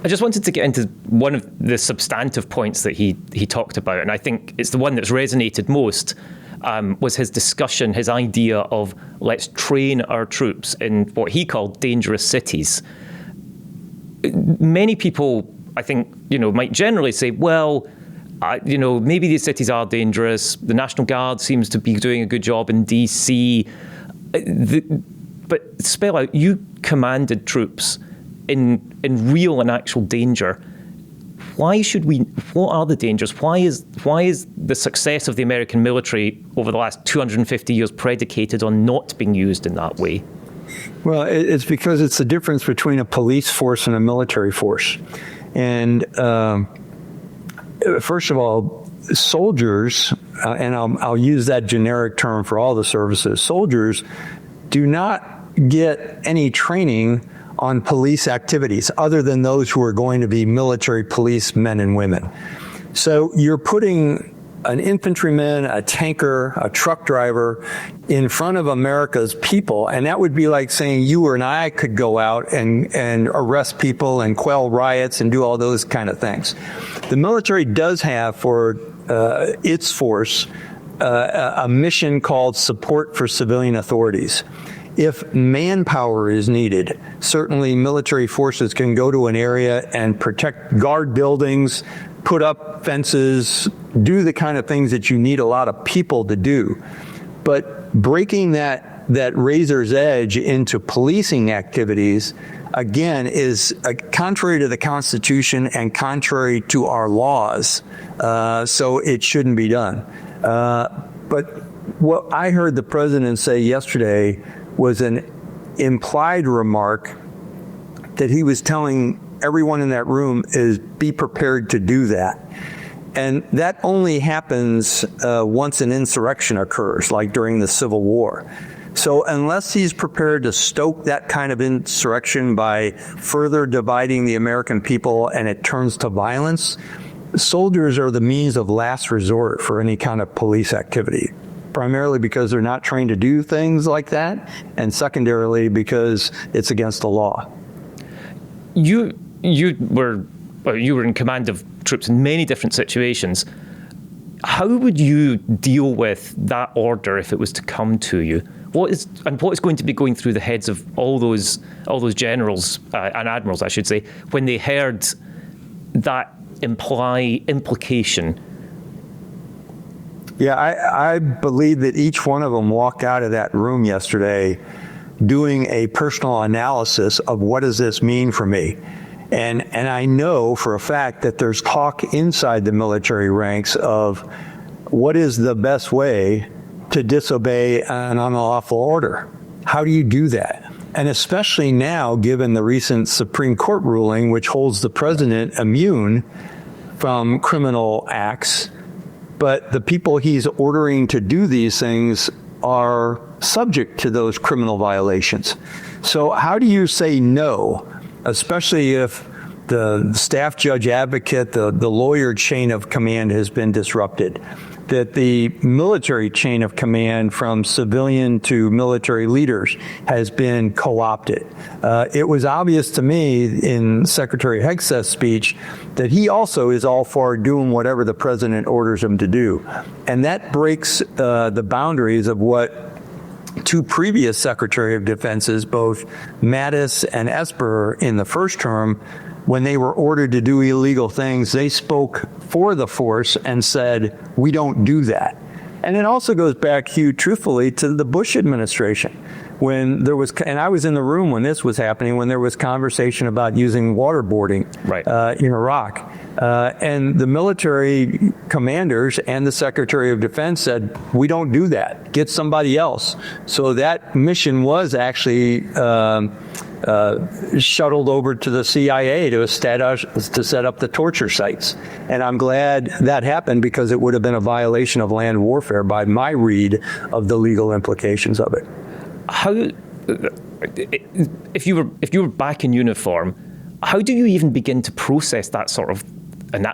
I just wanted to get into one of the substantive points that he talked about, and I think it's the one that's resonated most, was his discussion, his idea of let's train our troops in what he called dangerous cities. Many people, I think, might generally say, well, maybe these cities are dangerous. The National Guard seems to be doing a good job in DC. But spell out, you commanded troops in real and actual danger. What are the dangers? Why is the success of the American military over the last 250 years predicated on not being used in that way? Well, it's because it's the difference between a police force and a military force. And first of all, soldiers, and I'll use that generic term for all the services, soldiers do not get any training on police activities other than those who are going to be military police men and women. So you're putting an infantryman, a tanker, a truck driver in front of America's people, and that would be like saying you or I could go out and arrest people and quell riots and do all those kind of things. The military does have for its force a mission called support for civilian authorities. If manpower is needed, certainly military forces can go to an area and guard buildings, put up fences, do the kind of things that you need a lot of people to do. But breaking that razor's edge into policing activities, again, is contrary to the Constitution and contrary to our laws. So it shouldn't be done. But what I heard the president say yesterday was an implied remark that he was telling everyone in that room is be prepared to do that. And that only happens once an insurrection occurs, like during the Civil War. So unless he's prepared to stoke that kind of insurrection by further dividing the American people and it turns to violence, soldiers are the means of last resort for any kind of police activity. Primarily because they're not trained to do things like that, and secondarily because it's against the law. You were in command of troops in many different situations. How would you deal with that order if it was to come to you? What is going to be going through the heads of all those generals and admirals, I should say, when they heard that implication? Yeah, I believe that each one of them walked out of that room yesterday doing a personal analysis of what does this mean for me? And I know for a fact that there's talk inside the military ranks of what is the best way to disobey an unlawful order? How do you do that? And especially now, given the recent Supreme Court ruling, which holds the president immune from criminal acts, but the people he's ordering to do these things are subject to those criminal violations. So how do you say no, especially if the staff judge advocate, the lawyer chain of command has been disrupted, that the military chain of command from civilian to military leaders has been co-opted? It was obvious to me in Secretary Hegseth's speech that he also is all for doing whatever the president orders him to do. And that breaks the boundaries of what two previous Secretary of Defenses, both Mattis and Esper in the first term, when they were ordered to do illegal things, they spoke for the force and said, we don't do that. And it also goes back, Hugh, truthfully, to the Bush administration. When there was, and I was in the room when this was happening, when there was conversation about using waterboarding in Iraq. And the military commanders and the Secretary of Defense said, we don't do that. Get somebody else. So that mission was actually shuttled over to the CIA to set up the torture sites. And I'm glad that happened because it would have been a violation of land warfare by my read of the legal implications of it. How, if you were back in uniform, how do you even begin to process that sort of? And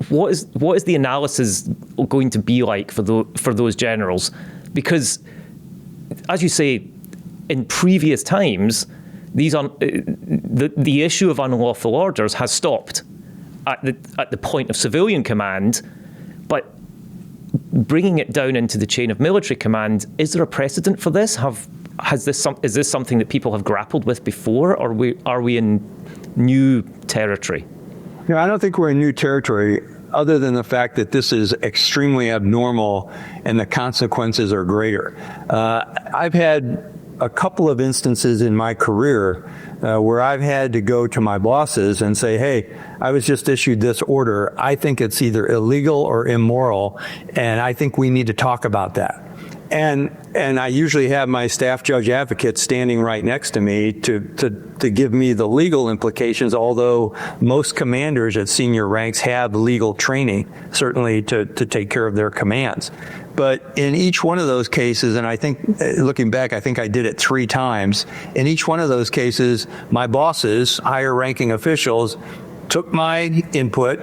what is the analysis going to be like for those generals? Because, as you say, in previous times, the issue of unlawful orders has stopped at the point of civilian command, but bringing it down into the chain of military command, is there a precedent for this? Is this something that people have grappled with before, or are we in new territory? No, I don't think we're in new territory, other than the fact that this is extremely abnormal and the consequences are greater. I've had a couple of instances in my career where I've had to go to my bosses and say, hey, I was just issued this order. I think it's either illegal or immoral, and I think we need to talk about that. And I usually have my staff judge advocate standing right next to me to give me the legal implications, although most commanders at senior ranks have legal training, certainly to take care of their commands. But in each one of those cases, and I think, looking back, I think I did it 3 times. In each one of those cases, my bosses, higher ranking officials, took my input,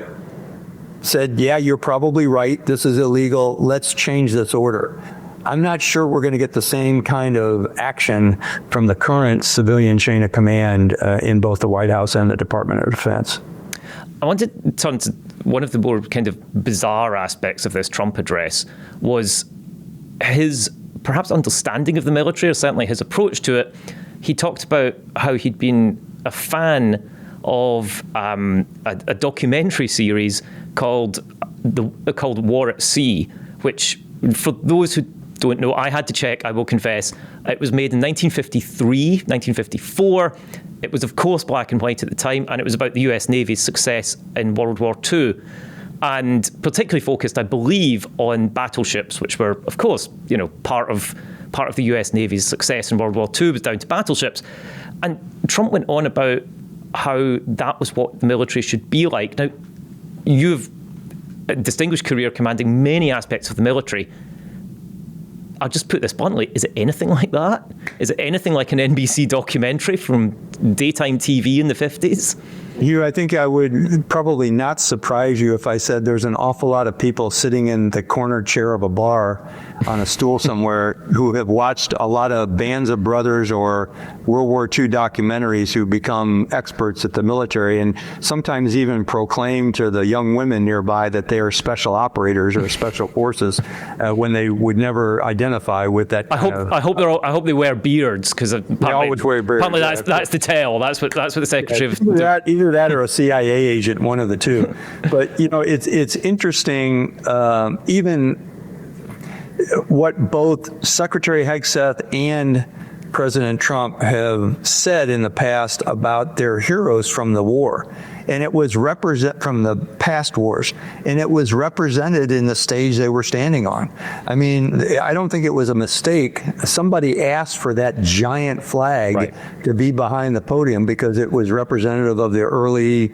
said, yeah, you're probably right. This is illegal. Let's change this order. I'm not sure we're going to get the same kind of action from the current civilian chain of command in both the White House and the Department of Defense. I want to turn to one of the more kind of bizarre aspects of this Trump address was his perhaps understanding of the military, or certainly his approach to it. He talked about how he'd been a fan of a documentary series called War at Sea, which, for those who don't know, I had to check, I will confess, it was made in 1953, 1954. It was, of course, black and white at the time, and it was about the US Navy's success in World War II, and particularly focused, I believe, on battleships, which were, of course, part of the US Navy's success in World War II was down to battleships. And Trump went on about how that was what the military should be like. Now, you've a distinguished career commanding many aspects of the military. I'll just put this bluntly, is it anything like that? Is it anything like an NBC documentary from daytime TV in the 50s? Hugh, I think I would probably not surprise you if I said there's an awful lot of people sitting in the corner chair of a bar on a stool somewhere who have watched a lot of Bands of Brothers or World War II documentaries who become experts at the military and sometimes even proclaim to the young women nearby that they are special operators or special forces when they would never identify with that kind of... I hope they wear beards, because they always wear beards. Apparently that's the tale. That's what the Secretary of... Either that or a CIA agent, one of the two. But, it's interesting, even what both Secretary Hegseth and President Trump have said in the past about their heroes from the war. And it was from the past wars, and it was represented in the stage they were standing on. I mean, I don't think it was a mistake. Somebody asked for that giant flag to be behind the podium because it was representative of the early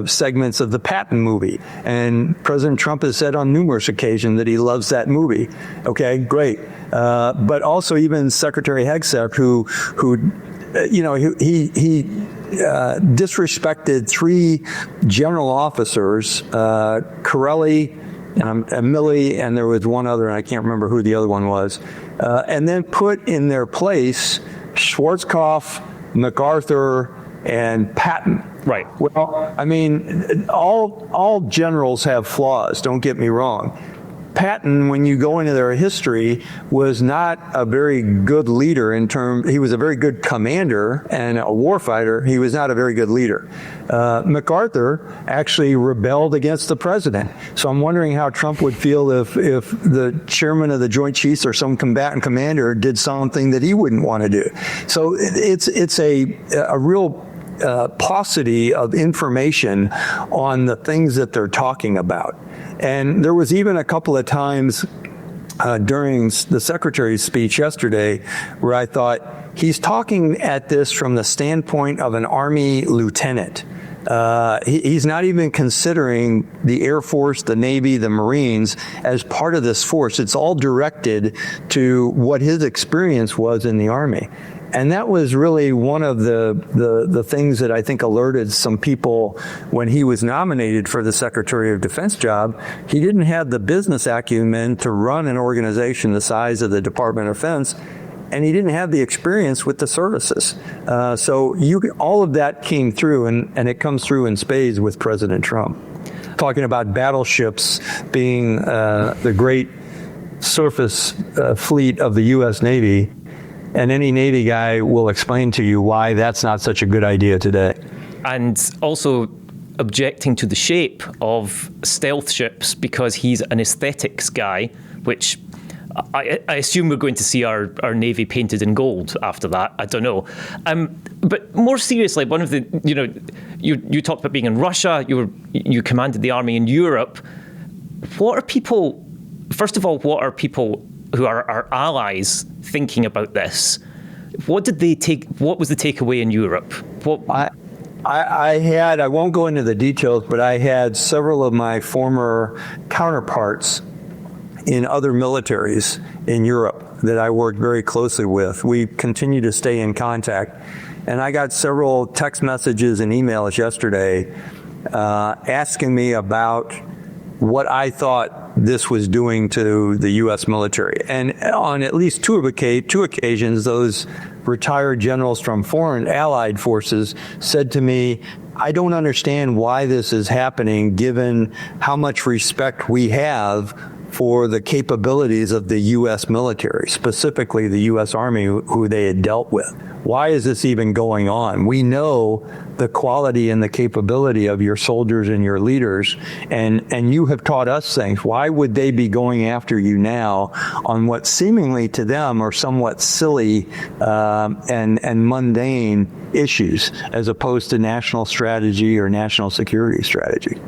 segments of the Patton movie. And President Trump has said on numerous occasions that he loves that movie. Okay, great. But also even Secretary Hegseth, who he disrespected 3 general officers, Corelli and Milley, and there was one other, and I can't remember who the other one was, and then put in their place Schwarzkopf, MacArthur, and Patton. Right. Well, I mean, all generals have flaws, don't get me wrong. Patton, when you go into their history, was not a very good leader he was a very good commander and a warfighter. He was not a very good leader. MacArthur actually rebelled against the president. So I'm wondering how Trump would feel if the chairman of the Joint Chiefs or some combatant commander did something that he wouldn't want to do. So it's a real paucity of information on the things that they're talking about. And there was even a couple of times during the Secretary's speech yesterday where I thought he's talking at this from the standpoint of an Army lieutenant. He's not even considering the Air Force, the Navy, the Marines as part of this force. It's all directed to what his experience was in the Army. And that was really one of the things that I think alerted some people when he was nominated for the Secretary of Defense job. He didn't have the business acumen to run an organization the size of the Department of Defense and he didn't have the experience with the services. So all of that came through, and it comes through in spades with President Trump. Talking about battleships being the great surface fleet of the U.S. Navy, and any Navy guy will explain to you why that's not such a good idea today. And also objecting to the shape of stealth ships because he's an aesthetics guy, which I assume we're going to see our Navy painted in gold after that. I don't know. But more seriously, one of the, you talked about being in Russia, you commanded the army in Europe. First of all, what are people who are our allies thinking about this? What was the takeaway in Europe? I won't go into the details, but I had several of my former counterparts in other militaries in Europe that I worked very closely with. We continue to stay in contact. And I got several text messages and emails yesterday asking me about what I thought this was doing to the U.S. military. And on at least two occasions, those retired generals from foreign allied forces said to me, I don't understand why this is happening given how much respect we have for the capabilities of the U.S. military, specifically the U.S. Army, who they had dealt with. Why is this even going on? We know the quality and the capability of your soldiers and your leaders, and you have taught us things. Why would they be going after you now on what seemingly to them are somewhat silly and mundane issues, as opposed to national strategy or national security strategy?